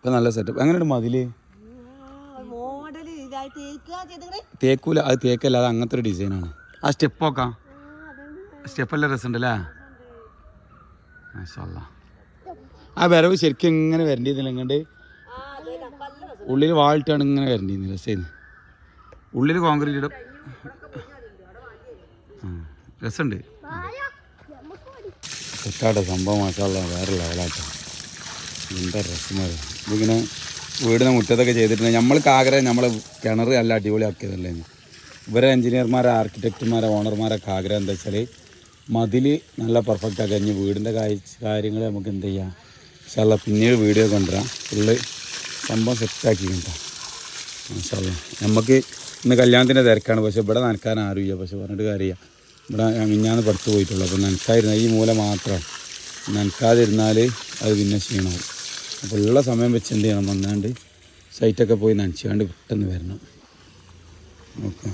ഇപ്പം നല്ല സെറ്റപ്പ്. എങ്ങനെയുണ്ട് മതില്? തേക്കൂല, അത് തേക്കല്ല, അത് അങ്ങനത്തെ ഒരു ഡിസൈനാണ്. ആ സ്റ്റെപ്പൊക്കെ സ്റ്റെപ്പെല്ലാം രസമുണ്ടല്ലേ? മാഷാഅല്ലാ. ആ വരവ് ശരിക്കും ഇങ്ങനെ വരേണ്ടിയിരുന്നില്ല, ഇങ്ങോട്ട് ഉള്ളിൽ വാളിട്ടാണ് ഇങ്ങനെ വരേണ്ടിയിരുന്നില്ല. രസമായിരുന്നു. ഉള്ളിൽ കോൺക്രീറ്റ് ഇടും. രസമുണ്ട്. സെറ്റാട്ടോ സംഭവം. മാഷാഅല്ലാ, വേറെ ലെവലാട്ടോ. എന്താ രസമാണ് ഇതിങ്ങനെ വീടിന് മുറ്റത്തൊക്കെ ചെയ്തിട്ടുണ്ട്. നമ്മൾക്ക് ആഗ്രഹം നമ്മളെ കിണർ നല്ല അടിപൊളിയാക്കിയതല്ലേ. ഇവരെ എഞ്ചിനീയർമാരെ, ആർക്കിടെക്റ്റുമാരെ, ഓണർമാരൊക്കെ ആഗ്രഹം എന്താ വെച്ചാൽ മതിൽ നല്ല പെർഫെക്റ്റ് ആക്കി കഴിഞ്ഞ് വീടിൻ്റെ കാര്യങ്ങൾ നമുക്ക് എന്ത് ചെയ്യാം മാഷാഅല്ലാ പിന്നീട് വീഡിയോ കൊണ്ടുവരാം. ഫുള്ള് സംഭവം സെറ്റാക്കി കണ്ടാ മാഷാഅല്ലാ. നമുക്ക് ഇന്ന് കല്യാണത്തിൻ്റെ തിരക്കാണ്, പക്ഷേ ഇവിടെ നനക്കാൻ ആരുമില്ല. പക്ഷെ പറഞ്ഞിട്ട് കാര്യമില്ല, ഇവിടെ മിഞ്ഞാന്ന് പഠിച്ചു പോയിട്ടുള്ളൂ. അപ്പോൾ നനക്കാതിരുന്ന ഈ മൂല മാത്രം നനക്കാതിരുന്നാൽ അത് പിന്നെ ക്ഷീണമാവും. അപ്പോൾ ഉള്ള സമയം വെച്ച് എന്ത് ചെയ്യണം, വന്നാണ്ട് സൈറ്റൊക്കെ പോയി നനച്ചുകൊണ്ട് പെട്ടെന്ന് വരണം. ഓക്കെ.